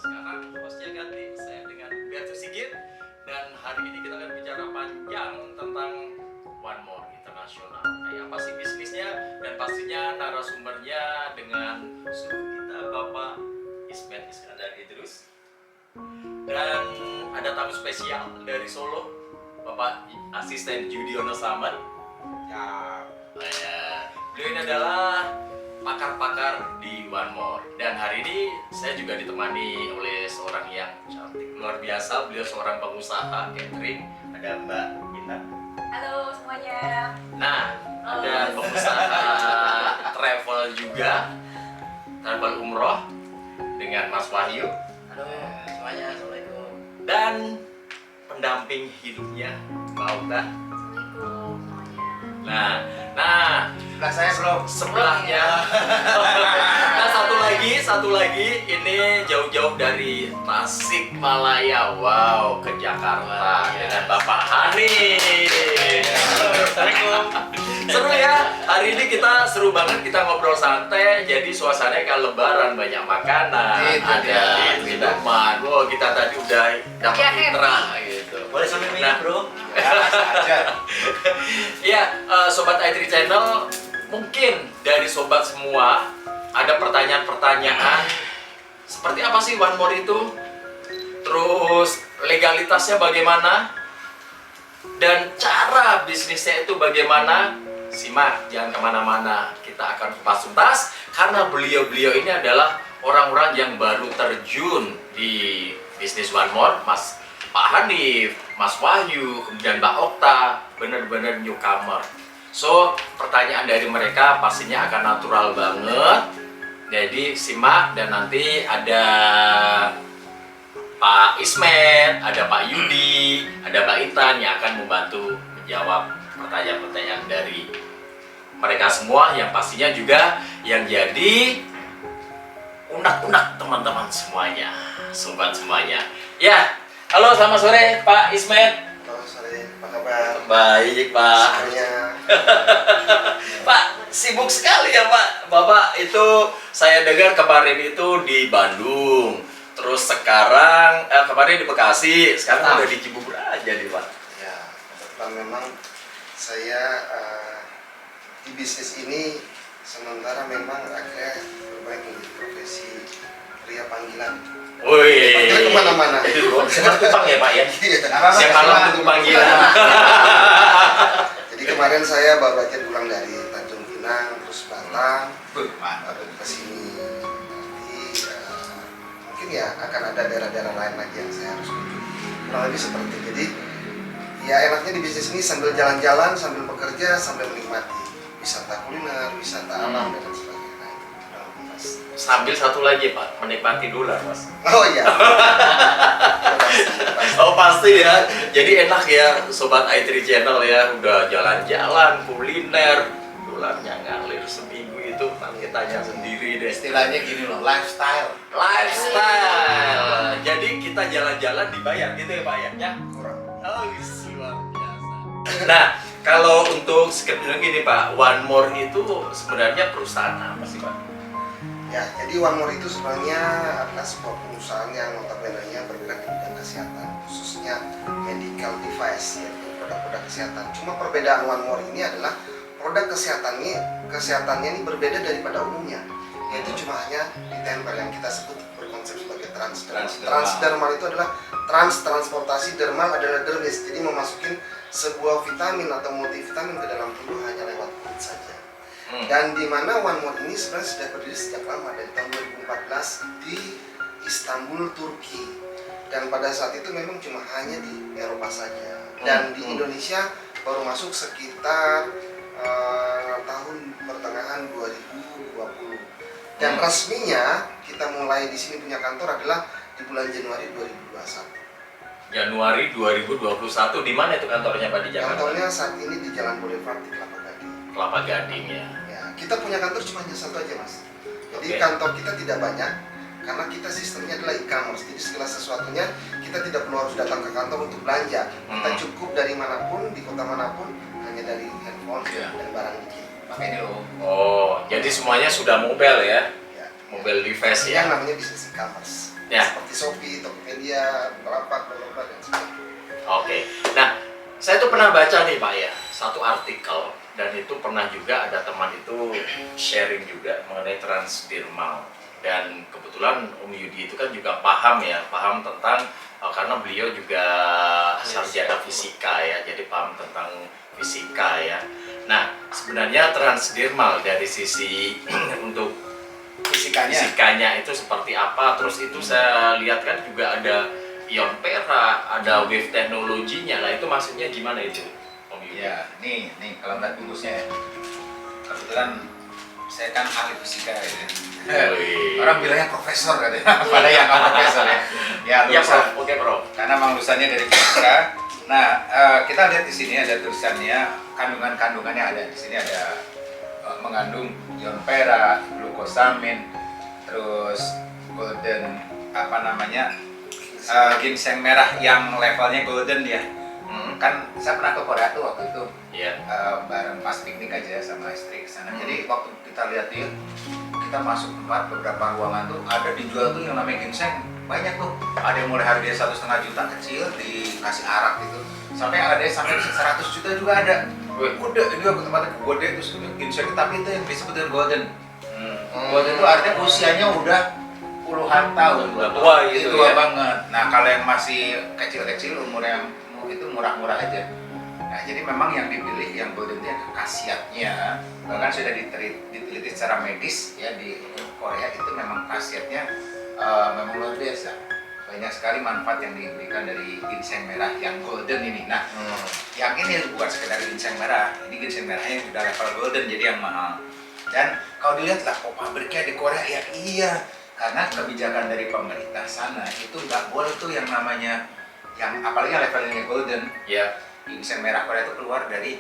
sekarang hostnya ganti, saya dengan Bertu Sigit. Dan hari ini kita akan bicara panjang tentang One More International. Kayak apa sih bisnisnya, dan pastinya narasumbernya dengan suhu kita Bapak Ismet Iskandar Idrus. Dan ada tamu spesial dari Solo, Bapak Asisten Judiono Slamet. Beliau ini adalah pakar-pakar di One More. Dan hari ini saya juga ditemani oleh seorang yang cantik luar biasa. Beliau seorang pengusaha catering. Ada Mbak Intan. Halo semuanya. Nah, ada pengusaha travel juga, travel umroh dengan Mas Wahyu. Halo semuanya, assalamualaikum. Dan pendamping hidupnya Mbak Auta. Assalamualaikum semuanya. Nah, Sebelah saya bro. sebelahnya. Nah, satu lagi ini jauh-jauh dari Tasikmalaya, wow, ke Jakarta dengan Bapak Hani. Assalamualaikum. Seru ya, hari ini kita seru banget, kita ngobrol santai, jadi suasananya kayak lebaran, banyak makanan, Itu ada dia. minuman. Wow, kita tadi udah dapat Ya, mitra gitu. Boleh sambil minum Nah. bro? Aja. Iya, Sobat i3 Channel, mungkin dari sobat semua ada pertanyaan-pertanyaan seperti apa sih One More itu? Terus legalitasnya bagaimana? Dan cara bisnisnya itu bagaimana? Simak, jangan kemana-mana. Kita akan kupas tuntas karena beliau-beliau ini adalah orang-orang yang baru terjun di bisnis One More. Pak Hanif, Mas Wahyu, kemudian Mbak Okta, benar-benar newcomer. So, pertanyaan dari mereka pastinya akan natural banget. Jadi simak, dan nanti ada Pak Ismet, ada Pak Yudi, ada Mbak Intan yang akan membantu menjawab pertanyaan-pertanyaan dari mereka semua, yang pastinya juga yang jadi unak-unak teman-teman semuanya, sobat semuanya. Ya, halo, selamat sore Pak Ismet. Halo sore, apa kabar? Baik Pak. Semuanya. Pak, sibuk sekali ya Pak. Bapak itu saya dengar kemarin itu di Bandung, terus sekarang kemarin di Bekasi, sekarang udah di Cibubur aja nih Pak. Ya, kebetulan memang saya di bisnis ini sementara memang akhirnya bermain menjadi profesi pria panggilan. Woi, Panggil kemana-mana. Itu sekarang tukang ya Pak ya. Iya. Siang malam tunggu panggilan. Jadi kemarin saya baru aja pulang dari Tanjung Pinang, terus Batam, baru ke sini. Nanti mungkin ya akan ada daerah-daerah lain lagi yang saya harus kunjungi. Kurang lebih seperti jadi ya enaknya di bisnis ini sambil jalan-jalan, sambil bekerja, sambil menikmati wisata kuliner, wisata alam dan lain sebagainya. Nah, itu kurang lebih pas. Sambil satu lagi Pak, menikmati dolar Mas. Oh iya. Pasti. Oh pasti ya. Jadi enak ya Sobat i3 Channel ya, udah jalan-jalan, kuliner, dolarnya ngalir seminggu itu, nanti tanya sendiri deh. Istilahnya gini loh, lifestyle. Lifestyle. Jadi kita jalan-jalan dibayar gitu ya Pak ya? Ya. Kurang. Oh, luar biasa. Nah, kalau untuk sekedar gini Pak, One More itu sebenarnya perusahaan apa sih Pak? Ya, jadi One More itu sebenarnya adalah sebuah perusahaan yang notabene-nya bergerak di bidang kesehatan, khususnya medical device, yaitu produk-produk kesehatan. Cuma perbedaan One More ini adalah produk kesehatannya ini berbeda daripada umumnya, yaitu cuma hanya ditempel yang kita sebut berkonsep sebagai transdermal. Transdermal itu adalah transportasi, dermal adalah dermis, jadi memasukin sebuah vitamin atau multivitamin ke dalam tubuh hanya lewat kulit saja. Dan di mana One More ini sebenarnya sudah berdiri sejak lama, dari tahun 2014 di Istanbul, Turki. Dan pada saat itu memang cuma hanya di Eropa saja. Dan di Indonesia baru masuk sekitar tahun pertengahan 2020. Dan resminya kita mulai di sini punya kantor adalah di bulan Januari 2021. Januari 2021, di mana itu kantornya Pak di Jakarta? Kantornya saat ini di Jalan Boulevard di Kelapa Gading. Kelapa Gading ya. Ya, kita punya kantor cuma hanya satu aja Mas. Jadi Oke. kantor kita tidak banyak karena kita sistemnya adalah e-commerce. Jadi segala sesuatunya kita tidak perlu harus datang ke kantor untuk belanja. Kita cukup dari manapun, di kota manapun, hanya dari handphone Iya. dan barang dikit. Pakai ini loh. Oh, jadi semuanya sudah mobile ya? Ya, mobile device Yang ya. namanya business e-commerce. Ya. Seperti Shopee, Tokopedia, Bukalapak, dan sebagainya. Oke. Nah, saya tuh pernah baca nih Pak ya, satu artikel dan itu pernah juga ada teman itu sharing juga mengenai transdermal. Dan kebetulan Om Yudi itu kan juga paham tentang karena beliau juga sarjana fisika ya, jadi paham tentang fisika ya. Nah, sebenarnya transdermal dari sisi untuk fisikanya itu seperti apa? Terus itu saya lihat kan juga ada ion perak, ada wave teknologinya lah. Itu maksudnya gimana itu, Om Yudi? Ya, nih kalau melihat bungkusnya ya. Kebetulan saya kan ahli fisika ya. Wih. Orang bilangnya profesor katanya, padahal yang nggak profesor ya. Ya, Iya, lulusan, Prof. Oke, Prof. karena memang lulusannya dari fisika. Nah, kita lihat di sini ada tulisannya, kandungannya ada di sini ada mengandung ion perak, glukosamin, terus golden ginseng merah yang levelnya golden ya. Kan saya pernah ke Korea tuh waktu itu Iya. bareng pas piknik aja sama istri kesana. Jadi waktu kita lihat dia, kita masuk tempat beberapa ruangan tuh ada dijual tuh yang namanya ginseng banyak tuh. Ada yang mulai harganya 1,5 juta kecil dikasih arak gitu, sampai ada yang sampai 100 juta juga ada. Udah ini aku tempatnya gede terus ginseng, tapi itu yang disebut dengan golden. Golden itu artinya usianya udah puluhan tahun, Udah tua gitu tua ya. banget. Nah kalau yang masih kecil-kecil umurnya itu murah-murah aja. Nah jadi memang yang dipilih yang golden itu khasiatnya, bahkan sudah diteliti secara medis ya di Korea, itu memang khasiatnya memang luar biasa. Banyak sekali manfaat yang diberikan dari ginseng merah yang golden ini. Nah yang ini bukan sekedar ginseng merah, ini ginseng merahnya yang udah level golden, jadi yang mahal. Dan kalau dilihat lah, kok pabriknya di Korea ya iya, karena kebijakan dari pemerintah sana itu nggak boleh tuh yang namanya yang apalagi yang levelnya golden Ya. ginseng merah Korea itu keluar dari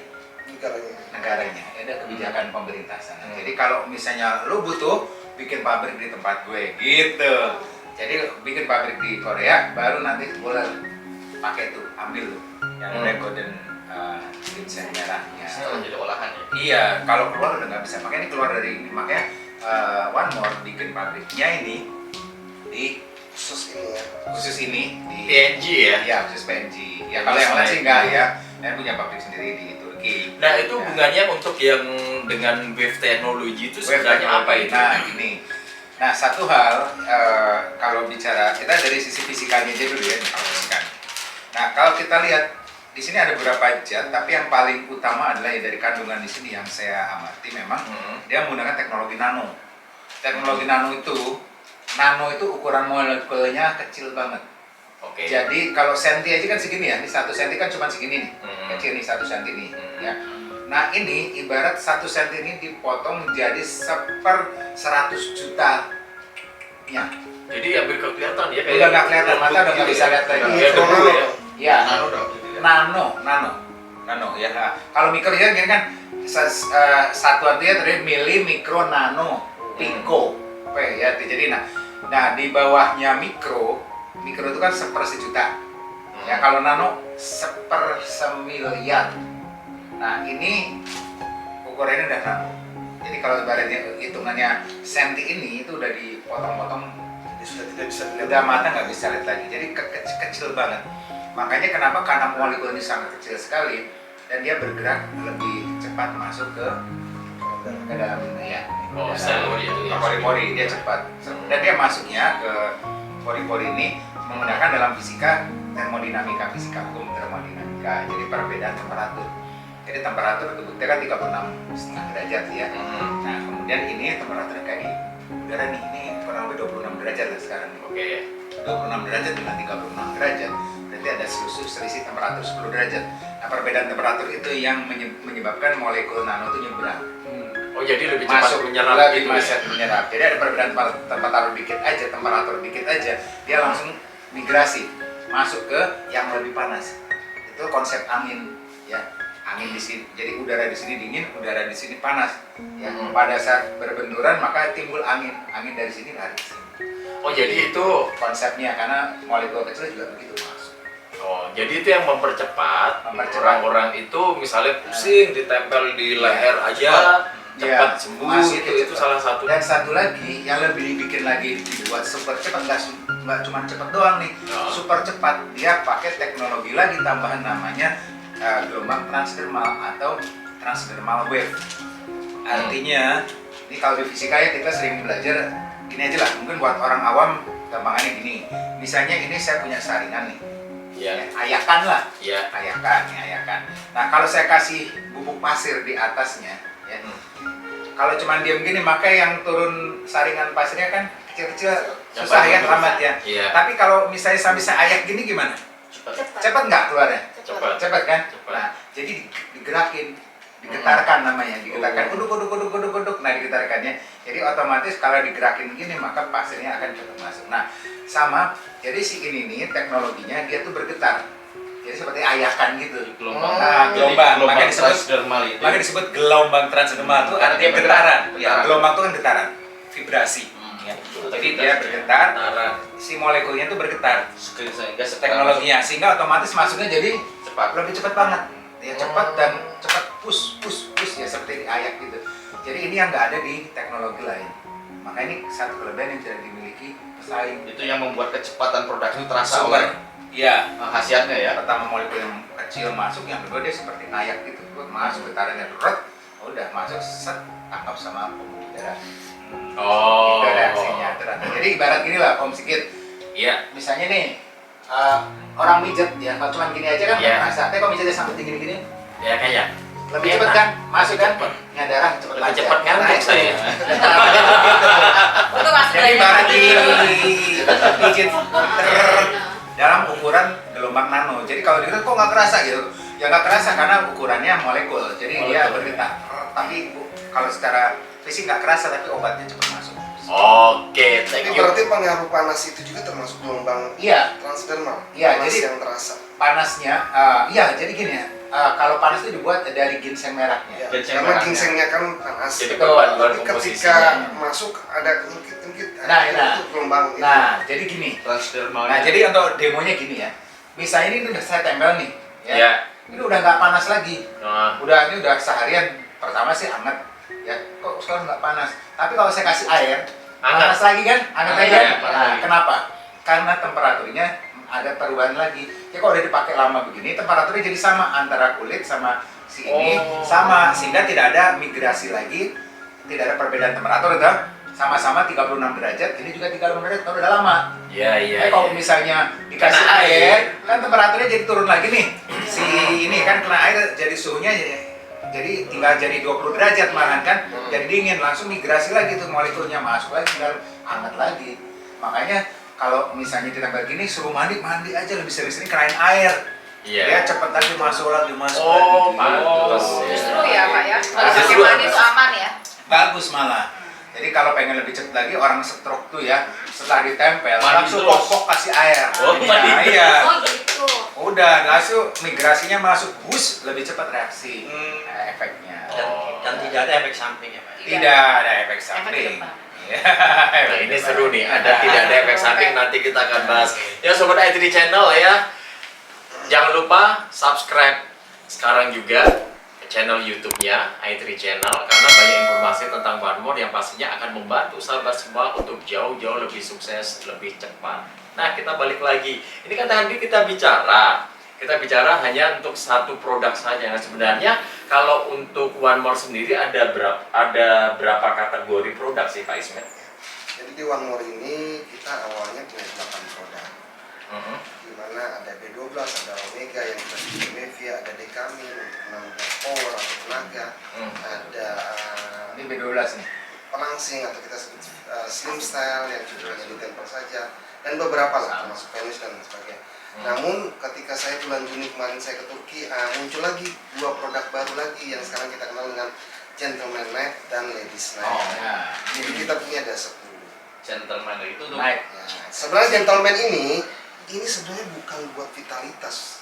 negaranya. Ada kebijakan pemerintah sana. Jadi kalau misalnya lo butuh bikin pabrik di tempat gue gitu, jadi bikin pabrik di Korea baru nanti boleh pakai tuh, ambil tuh yang ada golden ginseng merahnya. Setelah jadi olahan ya. Iya, kalau keluar udah nggak bisa. Makanya ini keluar dari ini. Makanya One More bikin pabriknya ini di Khusus ini ya. khusus ini di PNG ya. ya khusus PNG. Ya kalau yang lain sih enggak ya. Saya punya pabrik sendiri di Turki. Nah, itu Ya. hubungannya untuk yang dengan wave teknologi itu Wave sebenarnya apa technology. itu? Nah ini. Nah satu hal kalau bicara kita dari sisi fisikanya aja dulu ya, kalau fisika. Nah kalau kita lihat di sini ada beberapa zat, tapi yang paling utama adalah ya dari kandungan di sini yang saya amati memang dia menggunakan teknologi nano. Teknologi nano itu ukuran molekulnya kecil banget. Oke. Jadi kalau senti aja kan segini ya, ini 1 senti kan cuma segini nih, kecil nih 1 senti nih, ya. Nah ini ibarat 1 senti ini dipotong menjadi 1/100 juta ya. Jadi hampir kelihatan ya Udah nggak kelihatan, mata udah nggak bisa lihat lagi. Iya, debu ya. Ya, Nano dong. nano ya. Nah, kalau mikro ya gini kan satuan dia tadi mili, mikro, nano, pico, P ya. Jadi nah di bawahnya mikro itu kan 1/1.000.000. Ya kalau nano 1/1.000.000. Nah ini ukurannya udah nano. Jadi kalau ibaratnya hitungannya senti ini itu udah dipotong-potong, Sudah tidak bisa dilihat. udah mata nggak bisa lihat lagi. Jadi kecil banget. Makanya kenapa karena molekul ini sangat kecil sekali dan dia bergerak lebih cepat masuk ke dalam ya. Oh, sel-pori itu ya. Pori-pori dia cepat. Dan dia masuknya ke pori-pori ini menggunakan dalam fisika termodinamika, fisika hukum termodinamika. Jadi perbedaan temperatur. Jadi temperatur itu kan 36,5 derajat ya. Nah kemudian ini temperatur kayak di udara nih, ini kurang lebih 26 derajat lah sekarang nih. Oke. 26 derajat dengan 36 derajat berarti ada selisih temperatur 10 derajat. Nah perbedaan temperatur itu yang menyebabkan molekul nano itu nyebrang, Oh, jadi lebih cepat masuk menyerap lebih gitu ya. cepat menyerap. Jadi ada perbedaan temperatur dikit aja dia langsung migrasi masuk ke yang lebih panas. Itu konsep angin ya. Angin di sini, jadi udara di sini dingin, udara di sini panas. Ya, pada saat berbenturan maka timbul angin dari sini lari ke sini. Oh, jadi itu Konsepnya karena molekul kecil juga begitu masuk. Oh, jadi itu yang mempercepat Mempercepat. orang-orang itu misalnya pusing ditempel di leher aja cepat Ya, sembuh masuk itu cepat. salah satu. Dan satu lagi yang lebih bikin lagi dibuat super cepat, nggak cuma cepat doang nih, Ya. super cepat. Dia pakai teknologi lagi tambahan namanya gelombang transdermal atau transdermal wave. Artinya, ini kalau di fisika ya kita sering belajar gini aja lah. Mungkin buat orang awam gampangannya gini. Misalnya ini saya punya saringan nih, Ya, ayakan lah. ya. Ayakan. Nah kalau saya kasih bubuk pasir di atasnya, ya, kalau cuma diam gini maka yang turun saringan pasirnya kan kecil-kecil, susah ya, lambat ya. Iya. Tapi kalau misalnya sambil saya ayak gini gimana? Cepat nggak keluarnya? Cepat. Cepat kan? Cepat. Nah jadi digerakin, digetarkan namanya, digetarkan, uduk. Nah digetarkannya, jadi otomatis kalau digerakin begini maka pasirnya akan cepat masuk. Nah sama, jadi si ini nih teknologinya dia tuh bergetar, jadi seperti ayakan gitu. Gelombang. Nah, Jadi gelombang. Makanya disebut- transdermal itu. Maka disebut gelombang transdermal itu artinya getaran. Ya, gelombang itu kan getaran, vibrasi. Ya. Jadi dia bergetar, Getaran. si molekulnya itu bergetar. Sehingga Teknologinya sehingga otomatis masuknya jadi cepat. lebih cepat banget. Ya cepat dan cepat push ya seperti diayak gitu. Jadi ini yang nggak ada di teknologi lain. Maka ini satu kelebihan yang tidak dimiliki pesaing. Itu yang membuat kecepatan produksi itu terasa Super. oleh Iya. khasiatnya ya. Pertama molekul yang kecil masuk, yang kedua dia seperti ngayak gitu. Buat masuk getarannya udah masuk set, tangkap sama pembuluh darah. Oh. Itu reaksinya ternyata. Jadi ibarat gini lah Om Sigit. Iya. Misalnya nih orang mijet ya, kalau cuma gini aja kan Iya. nggak kerasa. Tapi kalau mijetnya sampai gini-gini Ya kayak. lebih Enak. cepet kan, masuk kan, Cepet. darah cepet Lebih cepat ngantuk saya. Untuk masuk Jadi lagi. ibarat pijit dalam ukuran gelombang nano. Jadi kalau gitu kok nggak kerasa gitu? Ya nggak kerasa karena ukurannya molekul. Jadi dia Molekul. bergetar. Tapi kalau secara fisik nggak kerasa, tapi obatnya cepat masuk. Oke, thank Jadi you. berarti pengaruh panas itu juga termasuk gelombang Iya, transdermal. Iya, Panas jadi- yang terasa. panasnya, iya jadi gini ya. Kalau panas itu dibuat dari ginseng merahnya. Ya, Ginseng karena merahnya. ginsengnya kan panas. Jadi Betul. perpaduan Tapi ketika komposisinya. masuk ada ungkit-ungkit, Nah, itu gelombang itu. Nah, jadi gini. Transdermal. Nah, jadi untuk demonya gini ya. Misalnya ini udah saya tempel nih, ya. Ya. Ini udah nggak panas lagi. Nah, Ini udah seharian. Pertama sih hangat, ya. Kok sekarang nggak panas? Tapi kalau saya kasih air, Hangat. panas lagi kan? Hangat lagi Iya, kan? panas Nah, lagi. kenapa? Karena temperaturnya ada perubahan lagi. Ya kalau udah dipakai lama begini, temperaturnya jadi sama antara kulit sama si ini Oh. sama, sehingga tidak ada migrasi lagi, tidak ada perbedaan temperatur itu. Sama-sama 36 derajat, ini juga 36 derajat kalau udah lama. iya iya. Kalau iya. misalnya dikasih Kena air. air, kan temperaturnya jadi turun lagi nih. Si ini kan kena air jadi suhunya jadi tinggal jadi 20 derajat malahan kan. Jadi dingin, langsung migrasi lagi tuh molekulnya masuk lagi tinggal hangat lagi. Makanya kalau misalnya ditambah gini suruh mandi aja lebih sering-sering kenain air. Iya. Ya cepet lagi masuk lagi Oh, lagi. pantes. Justru ya Pak ya. Kalau Justru. pakai mandi itu aman ya. Bagus malah. Jadi kalau pengen lebih cepet lagi orang stroke tuh ya setelah ditempel Mandi langsung terus. pokok kasih air. Oh, mandi Nah, iya. Oh gitu. Udah langsung migrasinya masuk bus lebih cepat reaksi efeknya. Dan tidak ada efek samping ya Pak? Tidak ada efek Efek samping. depan. Iya. Nah, ini seru nih, ada tidak ada efek samping, nanti kita akan bahas. Ya Sobat i3 Channel ya, jangan lupa subscribe sekarang juga ke channel YouTube-nya i3 Channel, karena banyak informasi tentang OneMore yang pastinya akan membantu sahabat semua untuk jauh-jauh lebih sukses, lebih cepat. Nah, kita balik lagi. Ini kan tadi kita bicara hanya untuk satu produk saja. Nah, sebenarnya kalau untuk OneMore sendiri ada berapa kategori produk sih Pak Ismet? Jadi di OneMore ini kita awalnya punya 8 produk. Di mana ada B12, ada Omega yang kita sebut Mevia, ada Decamin untuk menambah power atau tenaga, ada Ini B12 nih. pelangsing atau kita sebut slim style yang juga hanya ditempel saja, dan beberapa lah termasuk Venus dan sebagainya. Namun ketika saya bulan Juni kemarin saya ke Turki, muncul lagi 2 produk baru lagi yang sekarang kita kenal dengan Gentleman Night dan Ladies Night. Nah, Jadi kita punya ada 10. Gentleman itu tuh. naik. Ya, sebenarnya Gentleman ini sebenarnya bukan buat vitalitas.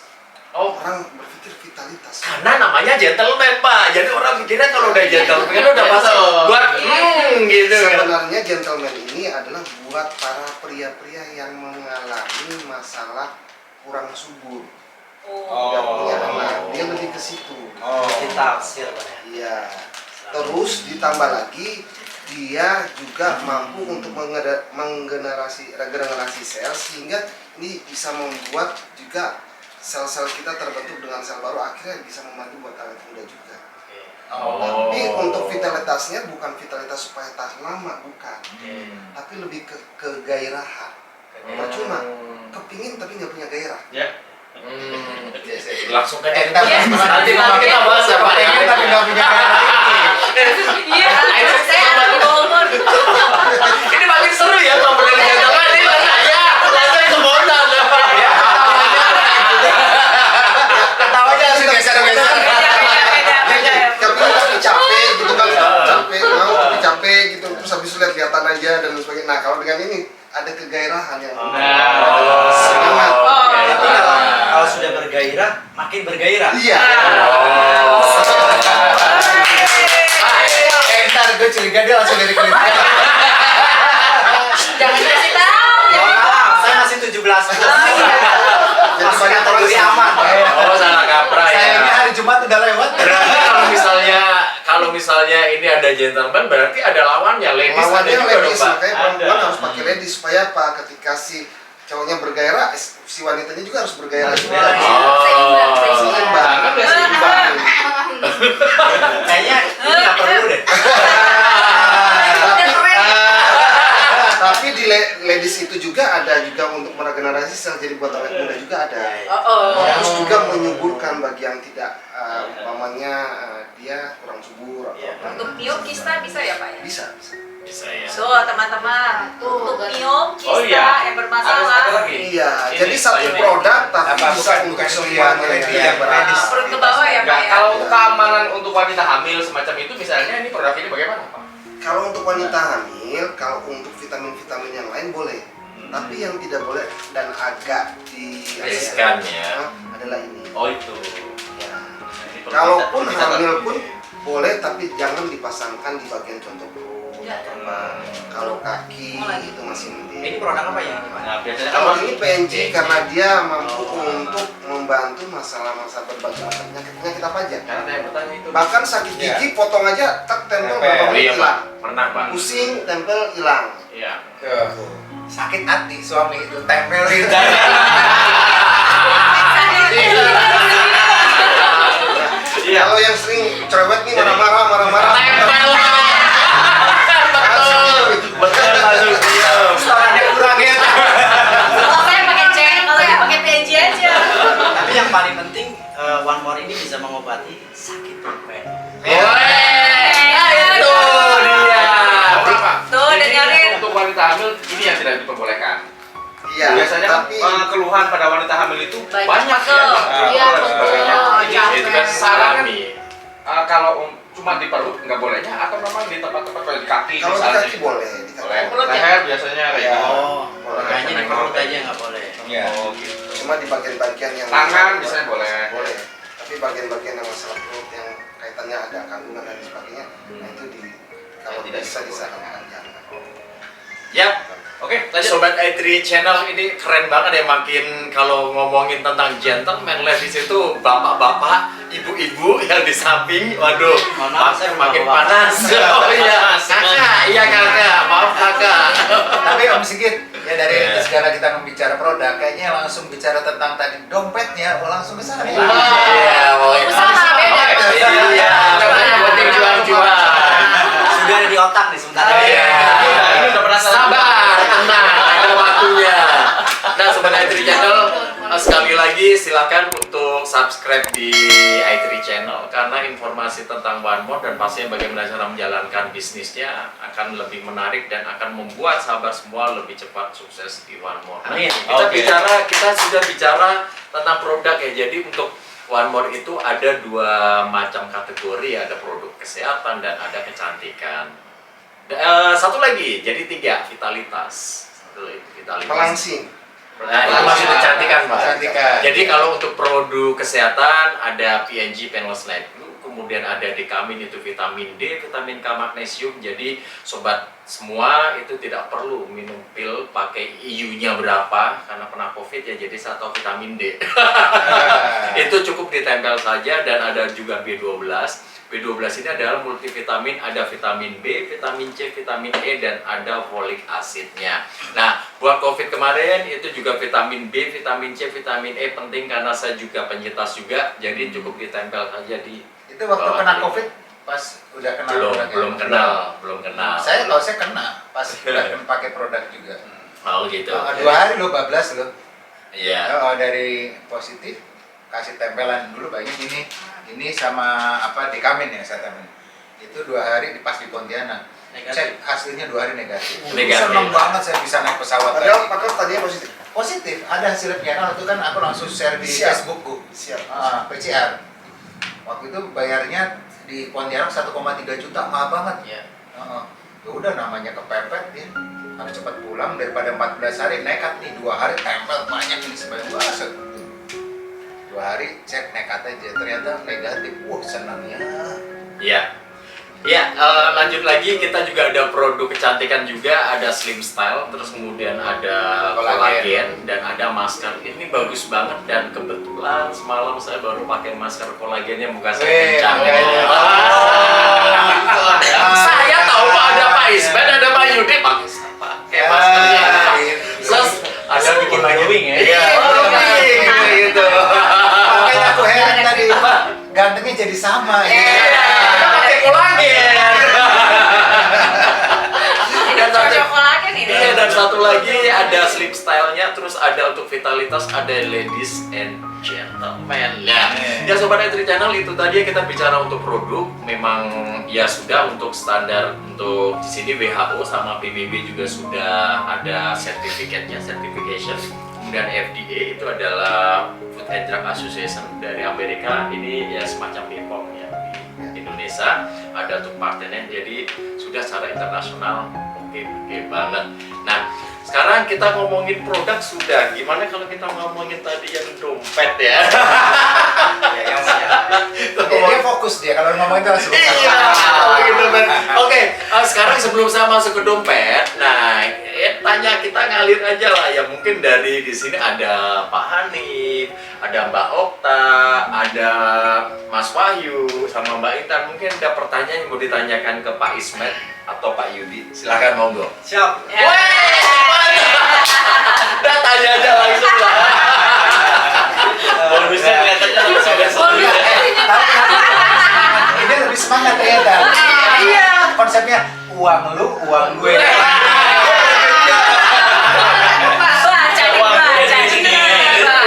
Oh, Orang berpikir vitalitas. karena namanya gentleman Pak, jadi orang pikirnya kalau udah gentleman kan udah pas buat gitu kan. Sebenarnya Gentleman ini adalah buat para pria-pria yang mengalami masalah kurang subur, tidak punya anak. Dia lebih ke situ. Oh. Ditaksir Pak ya? Iya. Terus ditambah lagi dia juga mampu untuk regenerasi sel, sehingga ini bisa membuat juga sel-sel kita terbentuk dengan sel baru, akhirnya bisa membantu buat awet muda juga. Tapi untuk vitalitasnya bukan vitalitas supaya tahan lama, bukan. Tapi lebih ke kegairahan. Percuma kepingin tapi nggak punya gairah. Ya. Langsung ke Entar nanti kita bahas ya Pak. Pengen tapi nggak punya gairah Iya, saya anak Bogor. Ini makin seru ya ngobrolin gentleman ini rasanya kebodohan ya Pak. Ya. ketawanya langsung geser-geser. Beda ya. Kepingin tapi capek gitu kan, capek mau tapi capek gitu, terus habis itu lihat kelihatan aja dan sebagainya. Nah kalau dengan ini ada kegairahan yang semangat. Tapi kalau sudah bergairah, makin bergairah. Iya. Entar gue curiga dia langsung dari kulit. Jangan dikasih tahu. Mohon maaf, saya masih 17 plus. Jadi Masih banyak orang kategori aman. Oh salah kaprah ya. Sayangnya hari Jumat udah lewat. Berarti kalau misalnya ini ada gentleman berarti ada lawannya, ladies ada lawannya juga dong ladies, Pak. makanya perempuan harus pakai ladies supaya apa? Ketika si cowoknya bergairah, si wanitanya juga harus bergairah juga. Seimbang. Seimbang. Kan biasa Seimbang. Kayaknya ini nggak perlu deh. Tapi di ladies itu juga ada juga untuk meregenerasi sel, jadi buat awet muda juga ada. Terus juga menyuburkan bagi yang tidak umpamanya dia kurang subur atau apa. Untuk miom kista bisa ya Pak ya? Bisa. Bisa ya. So teman-teman, untuk miom kista Oh, iya. yang bermasalah. Ada lagi. Iya, Ini, jadi satu ini. produk tapi Apa, bukan bukan untuk yang semuanya lady, yang yang berat. ladies. Perut ke bawah ya Pak Enggak, ya? kalau untuk keamanan untuk wanita hamil semacam itu misalnya ini produk ini bagaimana Pak? Kalau untuk wanita hamil, kalau untuk vitamin-vitamin yang lain boleh. Tapi yang tidak boleh dan agak Riskan ya. adalah ini. Oh itu. Ya. Ini perlu Kalaupun kita- hamil pun boleh, tapi jangan dipasangkan di bagian contoh perut. Ya. Kalau kaki itu masih mending. Ini produk apa ya? Nah, biasanya Kalau kan ini PNG karena dia mampu untuk membantu masalah-masalah berbagai macam penyakit apa aja. karena saya bertanya itu. Bahkan sakit gigi potong aja tak tempel berapa Oh, menit iya Pak, hilang. pernah Pak. Pusing tempel hilang. Iya. Sakit hati suami itu tempelin. Iya. Kalau yang sering cerewet nih marah-marah. Tempel. Betul masuk dia. Storannya kurang ya. Kalau saya pakai cek, kalau dia pakai PNG aja. Tapi yang paling penting, One More ini bisa mengobati sakit perut. Nah, itu dia. Pak. Tuh, udah Ini nyariin. untuk wanita hamil ini yang tidak diperbolehkan. Iya. Biasanya kan tapi keluhan pada wanita hamil itu Banyak banyak ya. betul. Pegel Iya, dan betul. sebagainya. Capek. Itu kan salami. Kalau cuma di perut nggak bolehnya atau memang di tempat-tempat kayak di kaki kalau di misalnya? kaki boleh, di kaki. Boleh. Perut ya? Leher biasanya kayak Iya. gitu. Oh, makanya di perut aja nggak boleh. Iya. Oh gitu. Cuma di bagian-bagian yang Tangan biasanya boleh. Boleh. Tapi bagian-bagian yang masalah perut yang kaitannya ada kandungan dan sebagainya, nah itu kalau Yang tidak bisa diperbolehkan. disarankan jangan. Yap. Oke, Sobat i3 Channel ini keren banget ya, makin kalau ngomongin tentang gentleman ladies itu bapak-bapak, ibu-ibu yang di samping, waduh, Mohon maaf, saya makin bapak-bapak. panas. Oh iya, kakak, iya kakak, maaf kakak. Tapi Om Sigit, ya dari segala kita membicara produk, kayaknya langsung bicara tentang tadi dompetnya, langsung ke sana. Iya, mau Usaha beda. Iya, namanya buat yang jual-jual. Sudah ada di otak nih sementara. Iya, ini udah pernah sabar, tenang, ada waktunya. Nah, Sobat i3 Channel, sekali lagi silakan untuk subscribe di i3 Channel karena informasi tentang One More dan pastinya bagaimana cara menjalankan bisnisnya akan lebih menarik dan akan membuat sahabat semua lebih cepat sukses di One More. Nah, Amin. kita sudah bicara tentang produk ya. Jadi untuk One More itu ada dua macam kategori, ada produk kesehatan dan ada kecantikan. Satu lagi, jadi tiga, vitalitas. Satu lagi, vitalitas. Pelangsing. Nah, itu masih kecantikan, Pak. Kecantikan. Jadi kalau untuk produk kesehatan ada PNG Painless Night. kemudian ada dekamin itu vitamin D, vitamin K, magnesium. Jadi sobat semua itu tidak perlu minum pil pakai IU-nya berapa karena pernah COVID ya, jadi saya tahu vitamin D. Itu cukup ditempel saja, dan ada juga B12. B12 ini adalah multivitamin, ada vitamin B, vitamin C, vitamin E, dan ada folic acidnya. Nah, buat COVID kemarin itu juga vitamin B, vitamin C, vitamin E penting karena saya juga penyintas juga, jadi cukup ditempel saja di Itu waktu bawah kena ini. COVID pas udah kenal belum produknya? belum kenal, belum kenal. Kalau saya kena pas udah pakai produk juga. Oh gitu. 2 hari lo bablas lo. Iya. Dari positif kasih tempelan dulu banyak ini sama apa dekamin ya saya temen. Itu 2 hari pas di Pontianak. Negatif. Cek hasilnya 2 hari negatif. Negatif. Seneng banget saya bisa naik pesawat Padahal lagi. tadinya positif. Positif, ada hasil final itu kan aku langsung share di Siap. Facebookku. Siap. PCR. Waktu itu bayarnya di Pontianak 1,3 juta, mahal banget. Iya. Ya udah namanya kepepet ya. Harus cepat pulang daripada 14 hari nekat nih 2 hari tempel banyak ini sebanyak banget. 2 hari cek nekat aja ternyata negatif. Wah senangnya. Iya. Ya, lanjut lagi, kita juga ada produk kecantikan juga, ada Slim Style, terus kemudian ada kolagen, dan ada masker. Ini bagus banget, dan kebetulan semalam saya baru pakai masker kolagennya, muka saya kencang. Saya tahu Pak, ada Pak Ismet, ada Pak Yudi, pakai maskernya. Terus ada bikin glowing ya? Iya, glowing gitu. Makanya aku heran tadi, Pak, gantengnya jadi sama. Kita pakai kolagen. Cocok kolagen ini. Iya, dan satu lagi ada Slim Style-nya, terus ada untuk vitalitas, ada ladies and gentlemen. Ya Sobat Etri Channel, itu tadi kita bicara untuk produk. Memang ya sudah untuk standar, untuk di sini WHO sama PBB juga sudah ada sertifikatnya, certification. Kemudian FDA itu adalah Food and Drug Association dari Amerika. Ini ya semacam BPOM ya di Indonesia, ada untuk partnernya, jadi sudah secara internasional oke banget. Nah, sekarang kita ngomongin produk sudah. Gimana kalau kita ngomongin tadi yang dompet ya? Ya, yang siap. Dia fokus dia kalau ngomongin itu langsung. Iya, ngomongin dompet. Oke, sekarang sebelum saya masuk ke dompet, nah kita ngalir aja lah ya. Mungkin dari di sini ada Pak Hanif, ada Mbak Okta, ada Mas Wahyu, sama Mbak Intan. Mungkin ada pertanyaan yang mau ditanyakan ke Pak Ismet atau Pak Yudi. Silakan monggo. Siap. Udah tanya aja langsung lah. Bonusnya kelihatannya langsung Ini lebih semangat ternyata. Iya. Konsepnya uang lu, uang gue.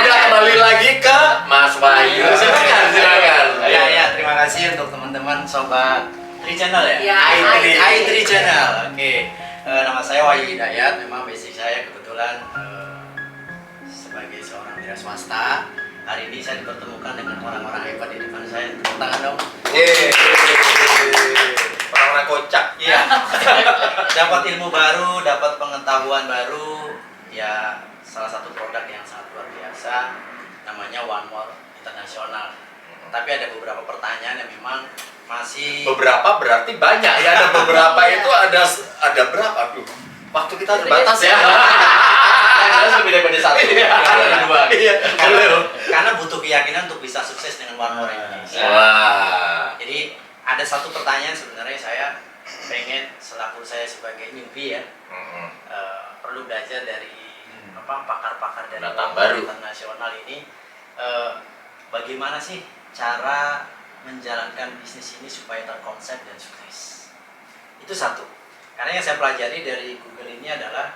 Udah kembali lagi ke Mas Wahyu. Silakan. Ya, terima kasih untuk teman-teman Sobat Tri Channel ya? Ya, i3 Channel. Oke. Nama saya Wahyu Hidayat. Memang basic saya kebetulan sebagai seorang wira swasta. Hari ini saya dipertemukan dengan orang-orang hebat di depan saya. Tepuk tangan dong. Orang-orang kocak. Iya. Dapat ilmu baru, dapat pengetahuan baru. Ya, salah satu produk yang sangat luar biasa. Namanya One More International. Tapi ada beberapa pertanyaan yang memang masih Beberapa berarti banyak ya. Ada beberapa itu ada berapa? Aduh, waktu kita terbatas ya. harus lebih daripada satu. Ada dua. Iya. Karena butuh keyakinan untuk bisa sukses dengan One More Indonesia. Wah. Jadi ada satu pertanyaan sebenarnya saya pengen selaku saya sebagai newbie ya perlu belajar dari pakar-pakar dari Datang One More baru. Internasional ini bagaimana sih cara menjalankan bisnis ini supaya terkonsep dan sukses. Itu satu. Karena yang saya pelajari dari Google ini adalah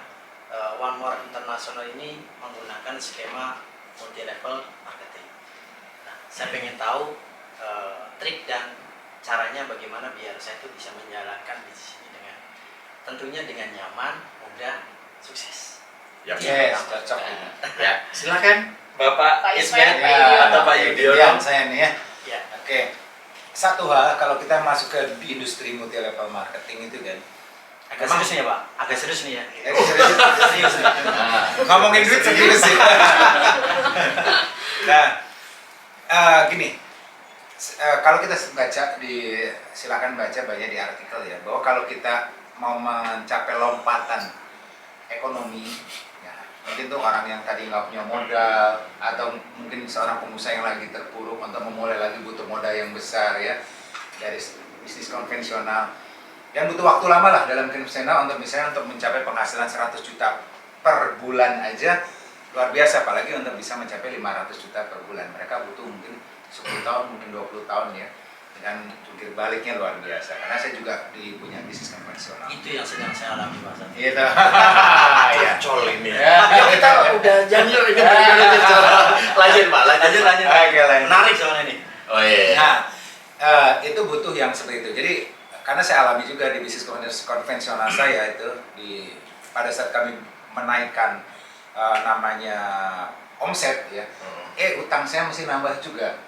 One More International ini menggunakan skema multi level marketing. Nah, saya pengen tahu trik dan caranya bagaimana biar saya itu bisa menjalankan bisnis ini dengan tentunya dengan nyaman, mudah, sukses. Ya, Yes, cocok. ya. Silakan Bapak Pak Ismet Ismet, atau Pak Yudiono. Yang saya nih ya. Ya. Oke. Satu hal kalau kita masuk ke di industri multi level marketing itu kan. Agak serius nih ya Pak, agak serius nih ya. Serius nih. Ngomongin duit serius sih. Nah, gini. Kalau kita baca silakan baca banyak di artikel ya, bahwa kalau kita mau mencapai lompatan ekonomi, ya, mungkin tuh orang yang tadi nggak punya modal atau mungkin seorang pengusaha yang lagi terpuruk untuk memulai lagi butuh modal yang besar ya dari bisnis konvensional dan butuh waktu lama lah dalam konvensional untuk misalnya untuk mencapai penghasilan 100 juta per bulan aja luar biasa, apalagi untuk bisa mencapai 500 juta per bulan mereka butuh mungkin 10 tahun, mungkin 20 tahun ya, dengan jungkir baliknya luar biasa. Karena saya juga punya bisnis konvensional. Itu yang sedang saya alami Mas. Gitu. Ya. Col ini. Ya, kita udah jam yuk ini lanjut Pak, lanjut. Oke, lanjut. Menarik soalnya ini. Oh iya. Nah, itu butuh yang seperti itu. Jadi karena saya alami juga di bisnis konvensional saya itu pada saat kami menaikkan namanya omset ya, utang saya mesti nambah juga.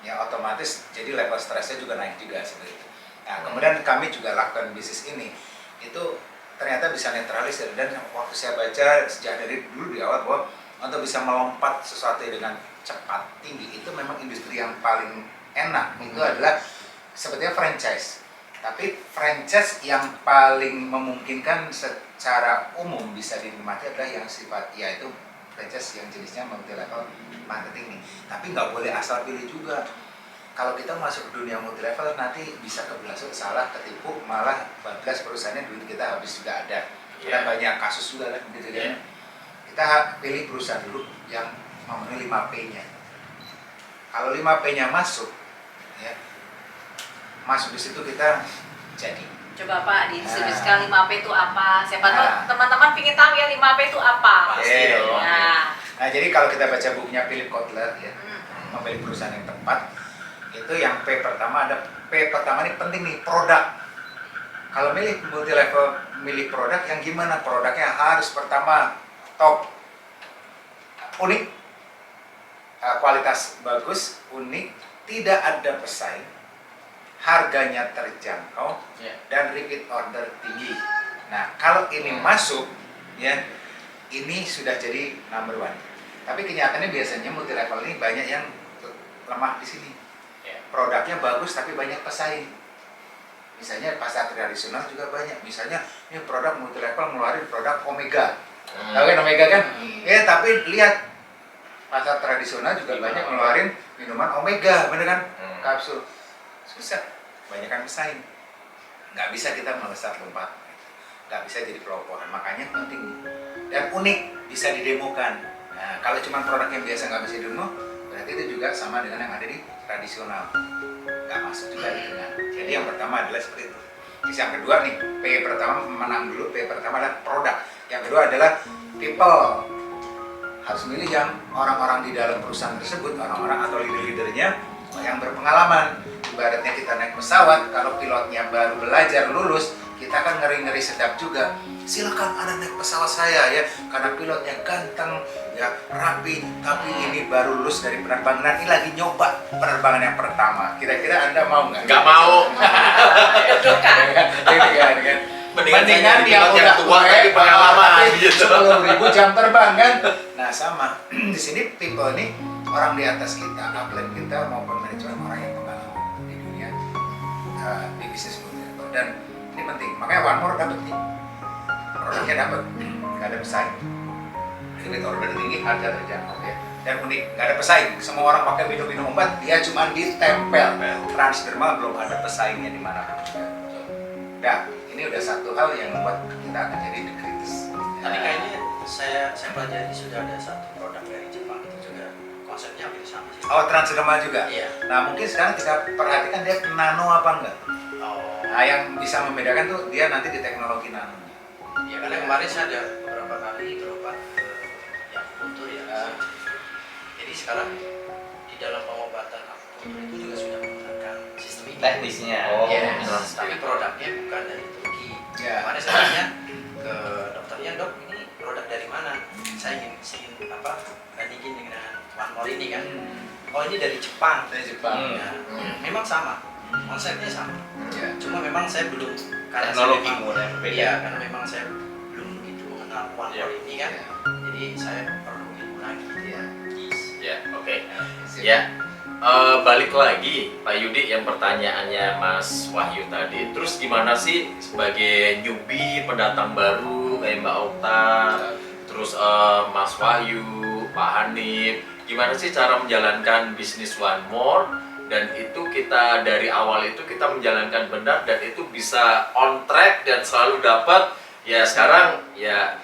Ya otomatis jadi level stresnya juga naik juga seperti itu. Nah, kemudian kami juga lakukan bisnis ini itu ternyata bisa netralisir, dan waktu saya baca sejak dari dulu di awal bahwa untuk bisa melompat sesuatu dengan cepat tinggi itu memang industri yang paling enak itu adalah sebetulnya franchise. Tapi franchise yang paling memungkinkan secara umum bisa dinikmati adalah yang sifat yaitu franchise yang jenisnya multi level marketing nih. Tapi nggak boleh asal pilih juga. Kalau kita masuk ke dunia multi level nanti bisa kebelasut salah, ketipu, malah 14 perusahaannya duit kita habis juga ada. Dan banyak kasus juga lah gitu kan. Kita pilih perusahaan dulu yang memenuhi 5P-nya. Kalau 5P-nya masuk ya, masuk di situ kita jadi. Coba Pak, didistribusikan 5P itu apa? Siapa tahu teman-teman pengen tahu ya 5P itu apa. Pasti dong. Nah, jadi kalau kita baca bukunya Philip Kotler ya, memilih perusahaan yang tepat, itu yang P pertama ada P pertama ini penting nih, produk. Kalau milih multi level, milih produk yang gimana? Produknya harus pertama top, unik, kualitas bagus, unik, tidak ada pesaing, harganya terjangkau, dan repeat order tinggi. Nah, kalau ini masuk, ya, ini sudah jadi number one. Tapi kenyataannya biasanya multi level ini banyak yang lemah di sini. Produknya bagus tapi banyak pesaing. Misalnya pasar tradisional juga banyak. Misalnya ini produk multi level ngeluarin produk Omega. Tahu kan Omega kan? Ya, tapi lihat pasar tradisional juga banyak ngeluarin minuman Omega, bener kan? Kapsul. Susah, banyak kan pesaing. Nggak bisa kita melesat lompat, nggak bisa jadi pelopor. Makanya penting dan unik, bisa didemokan. Nah, kalau cuma produk yang biasa nggak bisa didemo, berarti itu juga sama dengan yang ada di tradisional, nggak masuk juga gitu kan. Jadi yang pertama adalah seperti itu. Terus yang kedua nih, P pertama menang dulu. P pertama adalah produk. Yang kedua adalah people. Harus milih yang orang-orang di dalam perusahaan tersebut, orang-orang atau leader-leadernya yang berpengalaman. Ibaratnya kita naik pesawat, kalau pilotnya baru belajar lulus, kita kan ngeri-ngeri sedap juga. Silakan Anda naik pesawat saya ya, karena pilotnya ganteng, ya rapi, tapi ini baru lulus dari penerbangan, ini lagi nyoba penerbangan yang pertama. Kira-kira Anda mau nggak? Nggak mau. Mendingan dia udah tua tapi pengalaman gitu. 10.000 jam terbang kan. Nah sama di sini people ini orang di atas kita, upline kita maupun manajemen orang yang pengalaman di dunia di bisnis multi-level. Dan ini penting, makanya One More dapat nih, produknya dapat, nggak ada pesaing, limit order tinggi, harga terjangkau ya, dan unik, nggak ada pesaing. Semua orang pakai minum obat, dia cuma ditempel. Transdermal belum ada pesaingnya di mana-mana. Nah, ini udah satu hal yang membuat kita akan jadi the greatest. Tadi kayaknya saya pelajari sudah ada satu produk dari Jepang itu juga konsepnya hampir sama sih. Oh, transdermal juga? Iya. Nah, mungkin sekarang kita perhatikan dia nano apa enggak? Oh. Nah, yang bisa membedakan tuh dia nanti di teknologi nano. Ya karena kemarin saya ada beberapa kali berobat ke yang akupuntur ya. Jadi sekarang di dalam pengobatan akupuntur itu juga sudah menggunakan sistem ini. Teknisnya. Yes. Tapi produknya bukan dari Turki. Ya. Kemarin saya tanya ke dokternya, dok ini produk dari mana? Saya ingin bandingin dengan One More ini kan. Oh ini dari Jepang. Dari Jepang. Ya, memang sama, konsepnya sama. Ya. Cuma memang saya belum karena Teknologi saya memang- mulai berbeda. Iya, karena memang saya belum begitu mengenal One Iya. More ini kan. Ya. Jadi saya perlu ilmu lagi. Ya. Yes. Ya, oke. Sip. Ya, balik lagi Pak Yudi yang pertanyaannya Mas Wahyu tadi. Terus gimana sih sebagai newbie, pendatang baru kayak Mbak Okta, terus Mas Wahyu, Pak Hanif, gimana sih cara menjalankan bisnis One More? Dan itu kita dari awal itu kita menjalankan benar dan itu bisa on track dan selalu dapat. Ya sekarang ya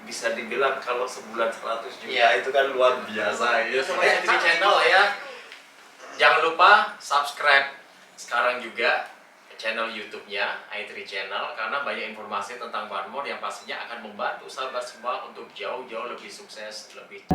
bisa dibilang kalau sebulan 100 juta itu kan luar biasa ya. Sama di channel ya. Jangan lupa subscribe sekarang juga channel YouTube-nya i3 Channel karena banyak informasi tentang One More yang pastinya akan membantu sahabat semua untuk jauh-jauh lebih sukses, lebih